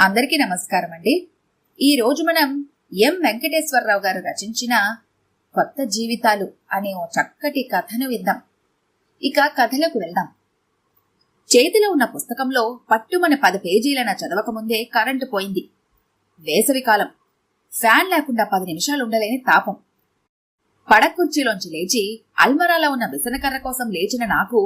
అందరికీ నమస్కారం అండి. ఈరోజు మనం ఎం వెంకటేశ్వరరావు గారు రచించిన కొత్త జీవితాలు అనే ఓ చక్కటి కథను విందాం. ఇక కథలోకి వెళ్దాం. చేతిలో ఉన్న పుస్తకంలో పట్టుమని 10 పేజీలైన చదవకముందే కరెంటు పోయింది. వేసవికాలం. ఫ్యాన్ లేకుండా 10 నిమిషాలు ఉండలేని తాపం. పడకుర్చీలోంచి లేచి అల్మరాలో ఉన్న విసనకర్ర కోసం లేచిన నాకు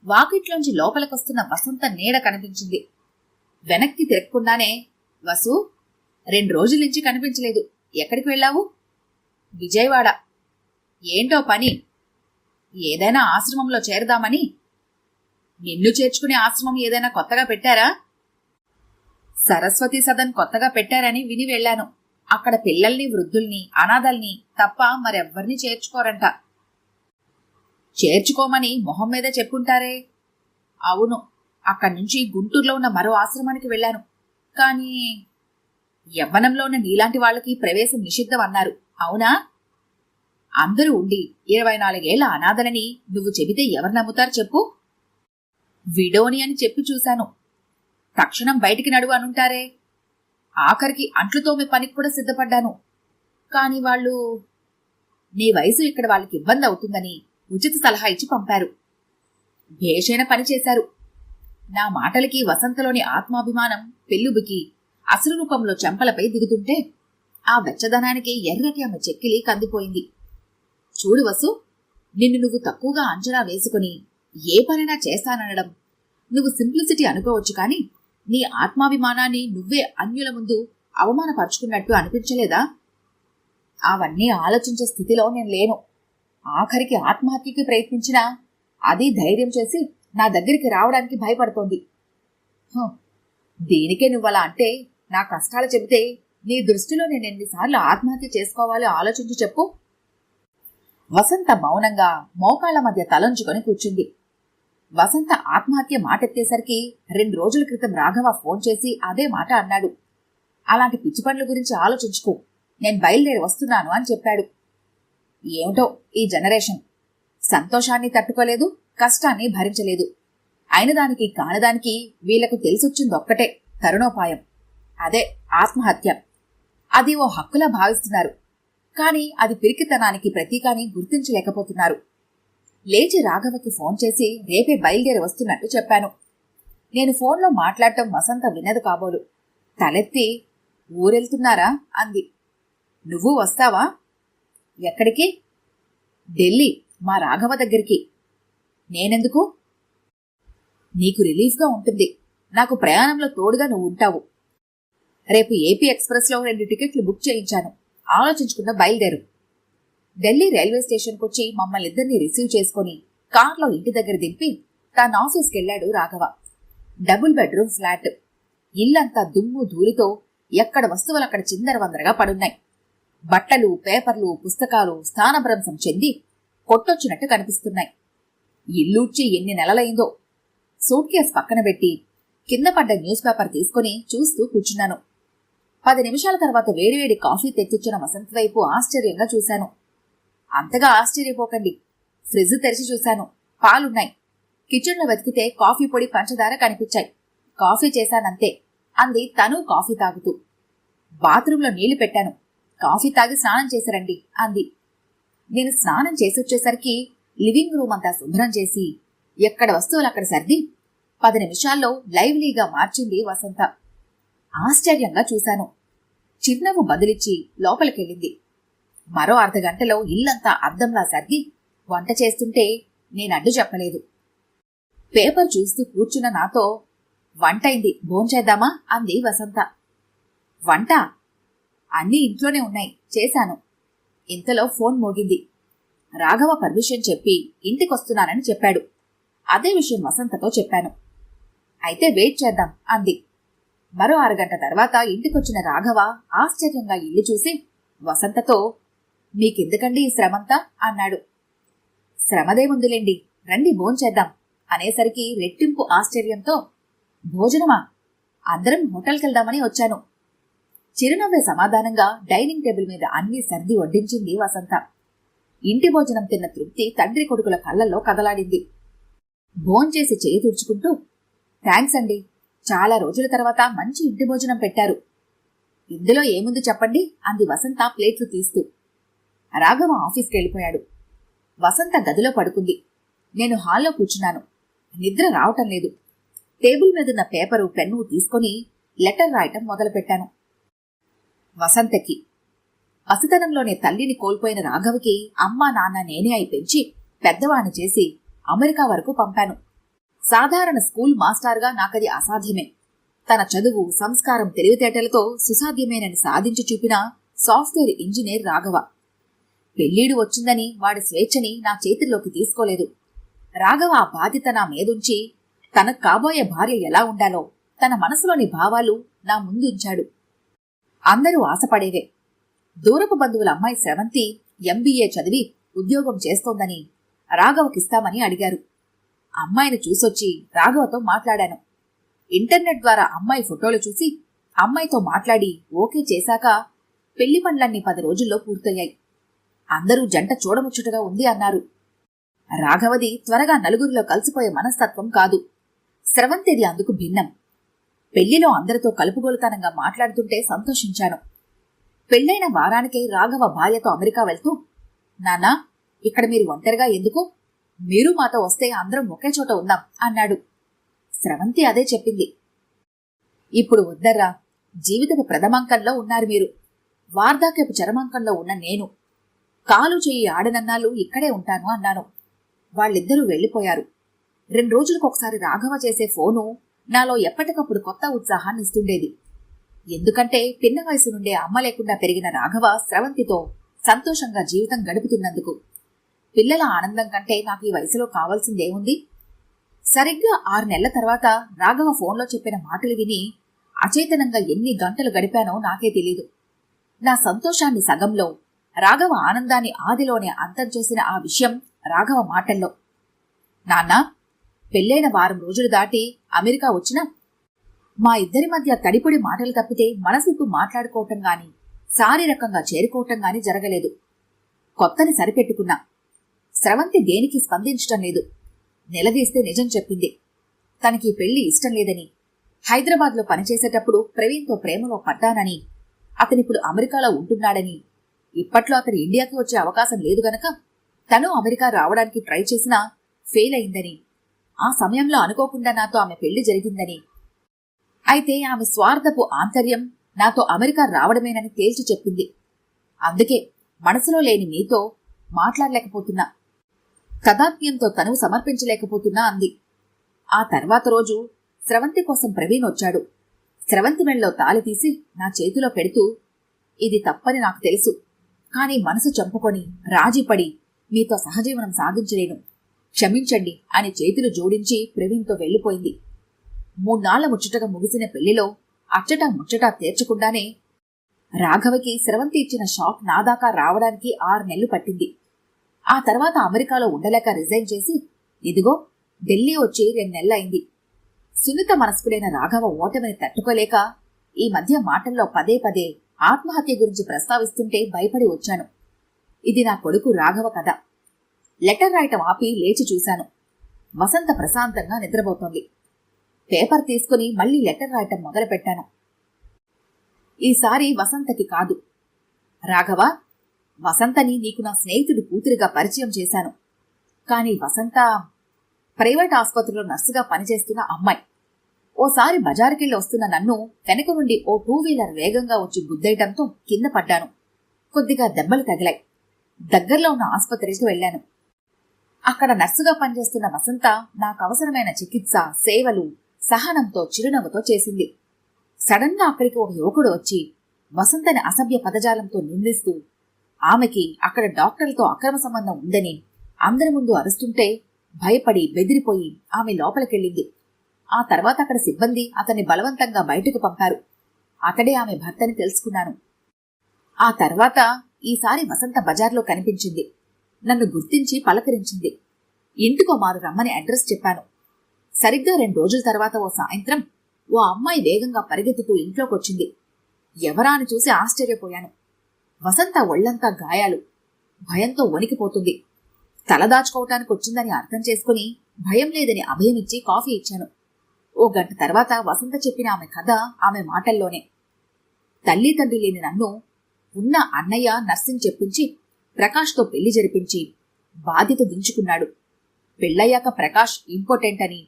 వాకిట్లోంచి లోపలికొస్తున్న వసంత నీడ కనిపించింది. వెనక్కి తిరగకుండానే, వసు, 2 రోజుల నుంచి కనిపించలేదు, ఎక్కడికి వెళ్ళావు? విజయవాడ. ఏంటో పని? ఏదైనా ఆశ్రమంలో చేరదామని. నిన్ను చేర్చుకునే ఆశ్రమం ఏదైనా కొత్తగా పెట్టారా? సరస్వతి సదన్ కొత్తగా పెట్టారని విని వెళ్ళాను. అక్కడ పిల్లల్ని, వృద్ధుల్ని, అనాథల్ని తప్ప మరెవ్వరిని చేర్చుకోరంట. చేర్చుకోమని మొహం మీద చెప్పుంటారే. అవును, అక్కడి నుంచి గుంటూరులో ఉన్న మరో ఆశ్రమానికి వెళ్ళాను. కానీ యవ్వనంలో ఉన్న నీలాంటి వాళ్ళకి ప్రవేశం నిషిద్ధం అన్నారు. అవునా? అందరూ ఉండి 24 ఏళ్ల అనాథలని నువ్వు చెబితే ఎవరు నమ్ముతారు చెప్పు? విడోని అని చెప్పి చూశాను. తక్షణం బయటికి నడువు అనుంటారే. ఆఖరికి అంట్లు తోమే పనికి కూడా సిద్ధపడ్డాను. కాని వాళ్ళు నీ వయసు ఇక్కడ వాళ్ళకి ఇబ్బంది అవుతుందని ఉచిత సలహా ఇచ్చి పంపారు. భేషైన పని చేశారు. నా మాటలకి వసంతలోని ఆత్మాభిమానం పెళ్ళుబుకి అసలు రూపంలో చెంపలపై దిగుతుంటే ఆ వెచ్చదనానికి ఎర్రటి ఆమె చెక్కిలి కందిపోయింది. చూడు వసు, నిన్ను నువ్వు తక్కువగా అంచనా వేసుకుని ఏ పనైనా చేస్తాననడం నువ్వు సింప్లిసిటీ అనుకోవచ్చు, కానీ నీ ఆత్మాభిమానాన్ని నువ్వే అన్యుల ముందు అవమానపరుచుకున్నట్టు అనిపించలేదా? అవన్నీ ఆలోచించే స్థితిలో నేను లేను. ఆఖరికి ఆత్మహత్యకి ప్రయత్నించినా అది ధైర్యం చేసి నా దగ్గరికి రావడానికి భయపడుతోంది. దీనికే నువ్వలా అంటే నా కష్టాలు చెబితే నీ దృష్టిలో నేను ఎన్నిసార్లు ఆత్మహత్య చేసుకోవాలో ఆలోచించి చెప్పు. వసంత మౌనంగా మోకాళ్ల మధ్య తలంచుకొని కూర్చుంది. వసంత ఆత్మహత్య మాటెత్తేసరికి 2 రోజుల క్రితం రాఘవ ఫోన్ చేసి అదే మాట అన్నాడు. అలాంటి పిచ్చి పనుల గురించి ఆలోచించుకో, నేను బయలుదేరి వస్తున్నాను అని చెప్పాడు. ఏమిటో ఈ జనరేషన్, సంతోషాన్ని తట్టుకోలేదు, కష్టాన్ని భరించలేదు. అయినదానికి కానిదానికి వీళ్లకు తెలిసొచ్చిందొక్కటే తరుణోపాయం, అదే ఆత్మహత్య. అది ఓ హక్కులా భావిస్తున్నారు, కాని అది పిరికితనానికి ప్రతీకాని గుర్తించలేకపోతున్నారు. లేచి రాఘవకి ఫోన్ చేసి రేపే బయలుదేరి వస్తున్నట్టు చెప్పాను. నేను ఫోన్లో మాట్లాడటం వసంత విన్నది కాబోలు. తలెత్తి, ఊరెళ్తున్నారా అంది. నువ్వు వస్తావా? ఎక్కడికి? ఢిల్లీ, మా రాఘవ దగ్గరికి. నేనెందుకు? నీకు రిలీఫ్గా ఉంటుంది. నాకు ప్రయాణంలో తోడుగా నువ్వు ఉంటావు. రేపు ఏపీ ఎక్స్ప్రెస్లో 2 టికెట్లు బుక్ చేయించాను. ఆలోచించకుండా బయలుదేరు. ఢిల్లీ రైల్వే స్టేషన్కొచ్చి మమ్మల్ని ఇద్దరిని రిసీవ్ చేసుకుని కార్లో ఇంటి దగ్గర దింపి తన ఆఫీస్కి వెళ్లాడు రాఘవ. Double bedroom flat. ఇల్లంతా దుమ్ము ధూళితో ఎక్కడ వస్తువులు అక్కడ చిందరవందరగా పడున్నాయి. బట్టలు, పేపర్లు, పుస్తకాలు స్థానభ్రంశం చెంది కొట్టొచ్చినట్టు కనిపిస్తున్నాయి. ఇల్లూడ్చి ఎన్ని నెలలైందో. సూట్ కేస్ పక్కన పెట్టి కింద పడ్డ న్యూస్ పేపర్ తీసుకుని చూస్తూ కూర్చున్నాను. 10 నిమిషాల తర్వాత వేడివేడి కాఫీ తెచ్చిచ్చిన వసంత్ వైపు ఆశ్చర్యంగా చూశాను. అంతగా ఆశ్చర్యపోకండి. ఫ్రిడ్జ్ తెరిచి చూశాను. పాలున్నాయి. కిచెన్లో వెతికితే కాఫీ పొడి, పంచదార కనిపించాయి. కాఫీ చేశానంతే అంది తను కాఫీ తాగుతూ. బాత్రూంలో నీళ్లు పెట్టాను. కాఫీ తాగి స్నానం చేశారండి అంది. నేను స్నానం చేసొచ్చేసరికి లివింగ్ రూమ్ అంతా శుభ్రం చేసి ఎక్కడ వస్తువులు అక్కడ సర్ది 10 నిమిషాల్లో లైవ్లీగా మార్చింది వసంత. ఆశ్చర్యంగా చూశాను. చిరునవ్వు బదిలిచ్చి లోపలికెళ్ళింది. మరో అర్ధగంటలో ఇల్లంతా అద్దంలా సర్ది వంట చేస్తుంటే నేనడ్డు చెప్పలేదు. పేపర్ చూస్తూ కూర్చున్న నాతో, వంటైంది, భోంచేద్దామా అంది వసంత. వంట? అన్నీ ఇంట్లోనే ఉన్నాయి, చేశాను. ఇంతలో ఫోన్ మోగింది. రాఘవ పర్మిషన్ చెప్పి ఇంటికొస్తున్నానని చెప్పాడు. అదే విషయం వసంతతో చెప్పాను. అయితే వెయిట్ చేద్దాం అంది. మరో అరగంట తర్వాత ఇంటికొచ్చిన రాఘవ ఆశ్చర్యంగా ఇల్లు చూసి వసంతతో, మీకెందుకండి ఈ శ్రమంతా అన్నాడు. శ్రమదేముందులేండి, రండి భోంచేద్దాం అనేసరికి రెట్టింపు ఆశ్చర్యంతో, భోజనమా? అందరం హోటల్కెళ్దామని వచ్చాను. చిరునవ్వే సమాధానంగా డైనింగ్ టేబుల్ మీద అన్నీ సర్ది వడ్డించింది వసంత. ఇంటి భోజనం తిన్న తృప్తి తండ్రి కొడుకుల కళ్ళల్లో కదలాడింది. భోంచేసి చేయి తుడుచుకుంటూ, థ్యాంక్స్ అండి, చాలా రోజుల తర్వాత మంచి ఇంటి భోజనం పెట్టారు. ఇందులో ఏముంది చెప్పండి అంది వసంత ప్లేట్లు తీస్తూ. రాఘవ ఆఫీస్కి వెళ్ళిపోయాడు. వసంత గదిలో పడుకుంది. నేను హాల్లో కూర్చున్నాను. నిద్ర రావటం లేదు. టేబుల్ మీదున్న పేపరు పెన్ను తీసుకొని లెటర్ రాయటం మొదలుపెట్టాను. వసంతకి. పసితనంలోనే తల్లిని కోల్పోయిన రాఘవకి అమ్మా నాన్న నేనే అయి పెంచి పెద్దవాణ్ణి చేసి అమెరికా వరకు పంపాను. సాధారణ స్కూల్ మాస్టర్గా నాకది అసాధ్యమే. తన చదువు, సంస్కారం, తెలివితేటలతో సుసాధ్యమేనని సాధించి చూపిన సాఫ్ట్వేర్ ఇంజనీర్ రాఘవ. పెళ్ళీడు వచ్చిందని వాడి స్వేచ్ఛని నా చేతుల్లోకి తీసుకోలేదు. రాఘవ ఆ బాధ్యత నా మీదుంచి తనకు కాబోయే భార్య ఎలా ఉండాలో తన మనసులోని భావాలు నా ముందుంచాడు. అందరూ ఆశపడేవే. దూరపు బంధువుల అమ్మాయి స్రవంతి ఎంబీఏ చదివి ఉద్యోగం చేస్తోందని రాఘవకిస్తామని అడిగారు. అమ్మాయిని చూసొచ్చి రాఘవతో మాట్లాడాను. ఇంటర్నెట్ ద్వారా అమ్మాయి ఫోటోలు చూసి అమ్మాయితో మాట్లాడి ఓకే చేశాక పెళ్లి పనులన్నీ 10 రోజుల్లో పూర్తయ్యాయి. అందరూ జంట చూడముచ్చుటగా ఉంది అన్నారు. రాఘవది త్వరగా నలుగురిలో కలిసిపోయే మనస్తత్వం కాదు. స్రవంతిది అందుకు భిన్నం. పెళ్లిలో అందరితో కలుపుగోలుతనంగా మాట్లాడుతుంటే సంతోషించాను. పెళ్లైన వారానికే రాఘవ భార్యతో అమెరికా వెళ్తూ, నాన్నా, ఇక్కడ మీరు ఒంటరిగా ఎందుకు? మీరు మాతో వస్తే అందరం ఒకే చోట ఉందాం అన్నాడు. స్రవంతి అదే చెప్పింది. ఇప్పుడు వద్దర్రా, జీవితపు ప్రథమాంకంలో ఉన్నారు మీరు. వార్ధాక్యపు చరమాంకంలో ఉన్న నేను. కాలు చెయ్యి ఆడనన్నాళ్ళు ఇక్కడే ఉంటాను అన్నాను. వాళ్ళిద్దరూ వెళ్లిపోయారు. 2 రోజులకొకసారి రాఘవ చేసే ఫోను నాలో ఎప్పటికప్పుడు కొత్త ఉత్సాహాన్ని ఇస్తుండేది. ఎందుకంటే పిన్న వయసు నుండే అమ్మ లేకుండా పెరిగిన రాఘవ స్రవంతితో సంతోషంగా జీవితం గడుపుతున్నందుకు. పిల్లల ఆనందం కంటే నాకు ఈ వయసులో కావాల్సిందేముంది? సరిగ్గా 6 నెలల తర్వాత రాఘవ ఫోన్లో చెప్పిన మాటలు విని అచేతనంగా ఎన్ని గంటలు గడిపానో నాకే తెలీదు. నా సంతోషాన్ని సగంలో, రాఘవ ఆనందాన్ని ఆదిలోనే అంతం చేసిన ఆ విషయం రాఘవ మాటల్లో. నాన్నా, పెళ్ళైన 1 వారం రోజులు దాటి అమెరికా వచ్చినా మా ఇద్దరి మధ్య తడిపుడి మాటలు తప్పితే మనసిప్పు మాట్లాడుకోవటం గాని, శారీరకంగా చేరుకోవటం గాని జరగలేదు. కొత్తని సరిపెట్టుకున్నా. స్రవంతి దేనికి స్పందించటం లేదు. నిలదీస్తే నిజం చెప్పింది. తనకి పెళ్లి ఇష్టం లేదని, హైదరాబాద్లో పనిచేసేటప్పుడు ప్రవీణ్తో ప్రేమలో పడ్డానని, అతనిప్పుడు అమెరికాలో ఉంటున్నాడని, ఇప్పట్లో అతను ఇండియాకి వచ్చే అవకాశం లేదు గనక తను అమెరికా రావడానికి ట్రై చేసినా ఫెయిల్ అయిందని, ఆ సమయంలో అనుకోకుండా నాతో ఆమె పెళ్లి జరిగిందని, అయితే ఆమె స్వార్థపు ఆంతర్యం నాతో అమెరికా రావడమేనని తేల్చి చెప్పింది. అందుకే మనసులో లేని మీతో మాట్లాడలేకపోతున్నా, తదాత్మ్యంతో తనువు సమర్పించలేకపోతున్నా అంది. ఆ తర్వాత రోజు స్రవంతి కోసం ప్రవీణ్ వచ్చాడు. స్రవంతి మెళ్ళలో తాళి తీసి నా చేతిలో పెడుతూ, ఇది తప్పని నాకు తెలుసు, కానీ మనసు చంపుకొని రాజీపడి మీతో సహజీవనం సాగించలేను, క్షమించండి అని చేతులు జోడించి ప్రవీణ్తో వెళ్లిపోయింది. 3 నాళ్ల ముచ్చటగా ముగిసిన పెళ్లిలో అచ్చటా ముచ్చటా తీర్చకుండానే రాఘవకి స్రవంతి ఇచ్చిన షాక్ నాదాకా రావడానికి 6 నెలలు పట్టింది. ఆ తర్వాత అమెరికాలో ఉండలేక రిజైన్ చేసి ఇదిగో ఢిల్లీ వచ్చి 2 నెలలైంది. సున్నిత మనస్కులైన రాఘవ ఓటమిని తట్టుకోలేక ఈ మధ్య మాటల్లో పదే పదే ఆత్మహత్య గురించి ప్రస్తావిస్తుంటే భయపడి వచ్చాను. ఇది నా కొడుకు రాఘవ కథ. లెటర్ రాయటం ఆపి లేచి చూశాను. వసంత ప్రశాంతంగా నిద్రపోతోంది. పేపర్ తీసుకుని మళ్లీ లెటర్ రాయటం మొదలుపెట్టాను. ఈసారి వసంతకి కాదు. రాఘవ, వసంతని నీకు నా స్నేహితుడి కూతురిగా పరిచయం చేశాను. కాని వసంత ప్రైవేట్ ఆసుపత్రిలో నర్సుగా పనిచేస్తున్న అమ్మాయి. ఓసారి బజారుకెళ్లి వస్తున్న నన్ను వెనక నుండి ఓ 2 వీలర్ వేగంగా వచ్చి గుద్దేయటంతో కింద పడ్డాను. కొద్దిగా దెబ్బలు తగిలాయి. దగ్గరలో ఉన్న ఆసుపత్రికి వెళ్లాను. అక్కడ నర్సుగా పనిచేస్తున్న వసంత నాకవసరమైన చికిత్స, సేవలు సహనంతో చిరునవ్వుతో చేసింది. సడన్ గా అక్కడికి ఒక యువకుడు వచ్చి వసంతని అసభ్య పదజాలంతో నిందిస్తూ ఆమెకి అక్కడ డాక్టర్లతో అక్రమ సంబంధం ఉందని అందరి ముందు అరుస్తుంటే భయపడి బెదిరిపోయి ఆమె లోపలికెళ్ళింది. ఆ తర్వాత అక్కడ సిబ్బంది అతన్ని బలవంతంగా బయటకు పంపారు. అతడే ఆమె భర్తని తెలుసుకున్నాను. ఆ తర్వాత ఈసారి వసంత బజార్లో కనిపించింది. నన్ను గుర్తించి పలకరించింది. ఇంటికో మారు రమ్మని అడ్రస్ చెప్పాను. సరిగ్గా 2 రోజుల తర్వాత ఓ సాయంత్రం ఓ అమ్మాయి వేగంగా పరిగెత్తుతూ ఇంట్లోకొచ్చింది. ఎవరా అని చూసి ఆశ్చర్యపోయాను. వసంత ఒళ్లంతా గాయాలు. భయంతో వణికిపోతుంది. తలదాచుకోవటానికి వచ్చిందని అర్థం చేసుకుని భయం లేదని అభయమిచ్చి కాఫీ ఇచ్చాను. ఓ గంట తర్వాత వసంత చెప్పిన ఆమె కథ ఆమె మాటల్లోనే. తల్లి తండ్రి లేని నన్ను ఉన్న అన్నయ్య నర్సింగ్ చెప్పించి ప్రకాష్తో పెళ్లి జరిపించి బాధ్యత దించుకున్నాడు. పెళ్లయ్యాక ప్రకాష్ ఇంపార్టెంట్ అని,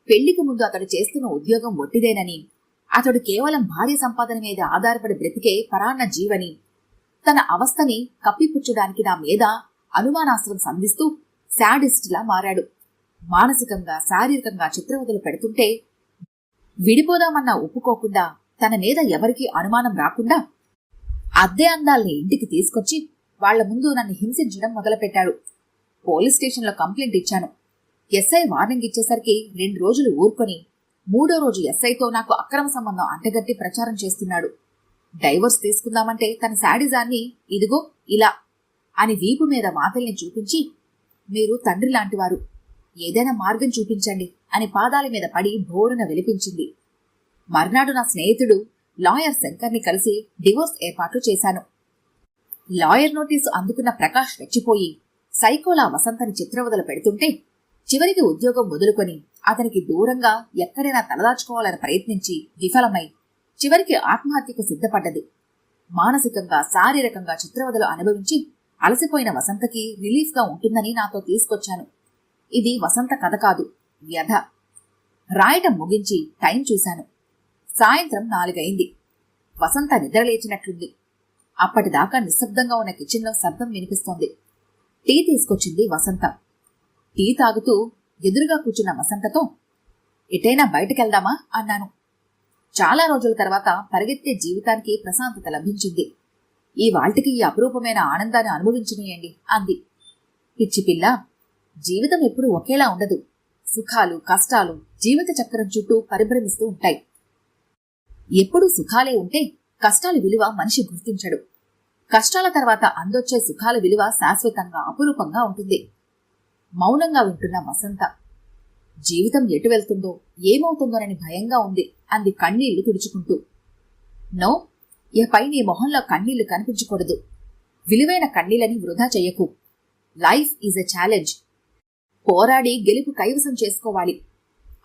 పెళ్లికి ముందు అతడు చేస్తున్న ఉద్యోగం ఒట్టిదేనని, అతడు కేవలం భార్య సంపాదన మీద ఆధారపడి బ్రతికే పరాన్న జీవని, తన అవస్థని కప్పిపుచ్చడానికి నా మీద అనుమానాస్త్రం సంధిస్తూ శాడిస్ట్లా మారాడు. మానసికంగా శారీరకంగా చిత్రవదలు పెడుతుంటే విడిపోదామన్నా ఒప్పుకోకుండా, తన మీద ఎవరికీ అనుమానం రాకుండా అద్దె అందాల్ని ఇంటికి తీసుకొచ్చి వాళ్ల ముందు నన్ను హింసించడం మొదలుపెట్టాడు. పోలీస్ స్టేషన్లో కంప్లైంట్ ఇచ్చాను. ఎస్ఐ వార్నింగ్ ఇచ్చేసరికి 2 రోజులు ఊరుకొని 3వ రోజు ఎస్ఐతో నాకు అక్రమ సంబంధం అంటగట్టి ప్రచారం చేస్తున్నాడు. డైవర్స్ తీసుకుందామంటే తన శాడిజాన్ని ఇదిగో ఇలా అని వీపు మీద మాతల్ని చూపించి, మీరు తండ్రి లాంటివారు, ఏదైనా మార్గం చూపించండి అని పాదాల మీద పడి బోరున విలిపించింది. మర్నాడు నా స్నేహితుడు లాయర్ శంకర్ని కలిసి డివోర్స్ ఏర్పాట్లు చేశాను. లాయర్ నోటీసు అందుకున్న ప్రకాష్ రెచ్చిపోయి సైకోలా వసంతని చిత్రవదలు పెడుతుంటే చివరికి ఉద్యోగం వదులుకొని అతనికి దూరంగా ఎక్కడైనా తలదాచుకోవాలని ప్రయత్నించి విఫలమై చివరికి ఆత్మహత్యకు సిద్ధపడ్డది. మానసికంగా శారీరకంగా చిత్రవదలు అనుభవించి అలసిపోయిన వసంతకి రిలీఫ్గా ఉంటుందని నాతో తీసుకొచ్చాను. ఇది వసంత కథ కాదు, వ్యధ. రాయటం ముగించి టైం చూశాను. సాయంత్రం 4 అయింది. వసంత నిద్రలేచినట్లుంది. అప్పటిదాకా నిశ్శబ్దంగా ఉన్న కిచెన్లో శబ్దం వినిపిస్తోంది. టీ తీసుకొచ్చింది వసంత. టీ తాగుతూ ఎదురుగా కూర్చున్న వసంతతో, ఎటైనా బయటకెళ్దామా అన్నాను. చాలా రోజుల తర్వాత పరిగెత్తే జీవితానికి ప్రశాంతత లభించింది. ఈ వాళ్టికి ఈ అపురూపమైన ఆనందాన్ని అనుభవించనీయండి అంది. పిచ్చి పిల్ల, జీవితం ఎప్పుడూ ఒకేలా ఉండదు. సుఖాలు కష్టాలు జీవిత చక్రం చుట్టూ పరిభ్రమిస్తూ ఉంటాయి. ఎప్పుడూ సుఖాలే ఉంటే కష్టాల విలువ మనిషి గుర్తించడు. కష్టాల తర్వాత అందొచ్చే సుఖాల విలువ శాశ్వతంగా అపురూపంగా ఉంటుంది. మౌనంగా వింటున్న వసంత, జీవితం ఎటు వెళ్తుందో ఏమవుతుందోనని భయంగా ఉంది అంది కన్నీళ్లు తుడుచుకుంటూ. నో, ఇకపై నీ మొహంలో కన్నీళ్లు కనిపించకూడదు. విలువైన కన్నీళ్ళని వృధా చెయ్యకు. Life is a challenge. పోరాడి గెలుపు కైవసం చేసుకోవాలి.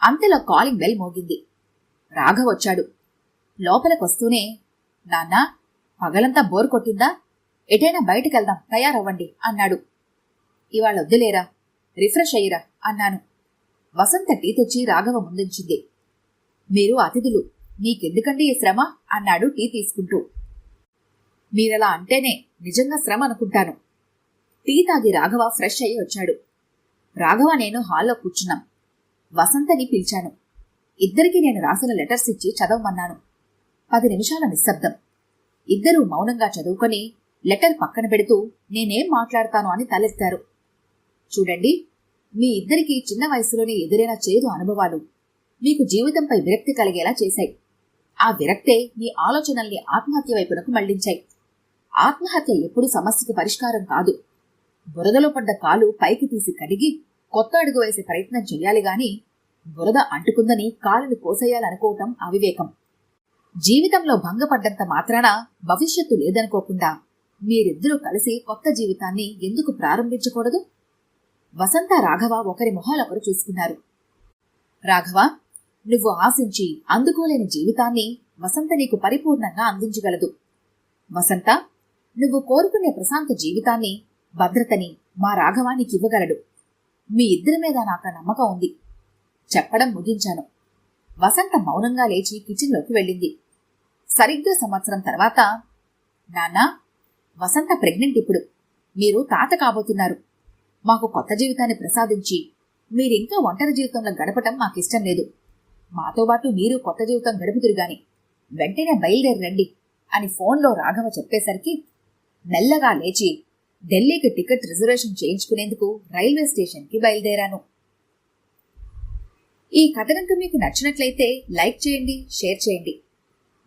అంతలో కాలింగ్ బెల్ మోగింది. రాఘవ్ వచ్చాడు. లోపలికొస్తూనే, నాన్నా, పగలంతా బోర్ కొట్టిందా? ఎటైనా బయటికెళ్దాం, తయారవ్వండి అన్నాడు. ఇవాళ వద్దులేరా, రిఫ్రెష్ అయ్యిరా అన్నాను. వసంత టీ తెచ్చి రాఘవ ముందుంచింది. మీరు అతిథులు, మీకెందుకండి ఈ శ్రమ అన్నాడు టీ తీసుకుంటూ. మీరలా అంటేనే నిజంగా శ్రమ అనుకుంటాను. టీ తాగి రాఘవ ఫ్రెష్ అయ్యి వచ్చాడు. రాఘవ నేను హాల్లో కూర్చున్నాం. వసంతని పిలిచాను. ఇద్దరికీ నేను రాసిన లెటర్స్ ఇచ్చి చదవమన్నాను. 10 నిమిషాల నిశ్శబ్దం. ఇద్దరూ మౌనంగా చదువుకొని లెటర్ పక్కన పెడుతూ నేనేం మాట్లాడతాను అని తలెత్తారు. చూడండి, మీ ఇద్దరికీ చిన్న వయసులోనే ఎదురైన చేదు అనుభవాలు మీకు జీవితంపై విరక్తి కలిగేలా చేశాయి. ఆ విరక్తే మీ ఆలోచనల్ని ఆత్మహత్య వైపునకు మళ్లించాయి. ఆత్మహత్య ఎప్పుడూ సమస్యకు పరిష్కారం కాదు. బురదలో పడ్డ కాలు పైకి తీసి కడిగి కొత్త అడుగు వేసే ప్రయత్నం చెయ్యాలి గాని బురద అంటుకుందని కాలును కోసేయాలనుకోవటం అవివేకం. జీవితంలో భంగపడ్డంత మాత్రాన భవిష్యత్తు లేదనుకోకుండా మీరిద్దరూ కలిసి కొత్త జీవితాన్ని ఎందుకు ప్రారంభించకూడదు? వసంత రాఘవ ఒకరి మొహాలొకరు చూసుకున్నారు. రాఘవ, నువ్వు ఆశించి అందుకోలేని జీవితాన్ని వసంత నీకు పరిపూర్ణంగా అందించగలదు. వసంత, నువ్వు కోరుకునే ప్రశాంత జీవితాన్ని, భద్రతని మా రాఘవ నీకివ్వగలడు. మీ ఇద్దరి మీద నాకు నమ్మకం ఉంది. చెప్పడం ముగించాను. వసంత మౌనంగా లేచి కిచెన్లోకి వెళ్ళింది. సరిగ్గా సంవత్సరం తర్వాత, నాన్నా, వసంత ప్రెగ్నెంట్ ఇప్పుడు. మీరు తాత కాబోతున్నారు. మాకు కొత్త జీవితాన్ని ప్రసాదించి మీరింకా ఒంటరి జీవితంలో గడపటం మాకిష్టం లేదు. మాతో పాటు మీరు కొత్త జీవితం గడుపుతురుగాని వెంటనే బయలుదేరి రండి అని ఫోన్లో రాఘవ చెప్పేసరికి మెల్లగా లేచి ఢిల్లీకి టికెట్ రిజర్వేషన్ చేయించుకునేందుకు రైల్వే స్టేషన్కి బయలుదేరాను. ఈ కథ కనుక మీకు నచ్చినట్లయితే లైక్ చేయండి, షేర్ చేయండి.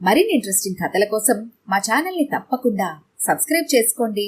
మరిన్ని ఇంట్రెస్టింగ్ కథల కోసం మా ఛానల్ని తప్పకుండా సబ్స్క్రైబ్ చేసుకోండి.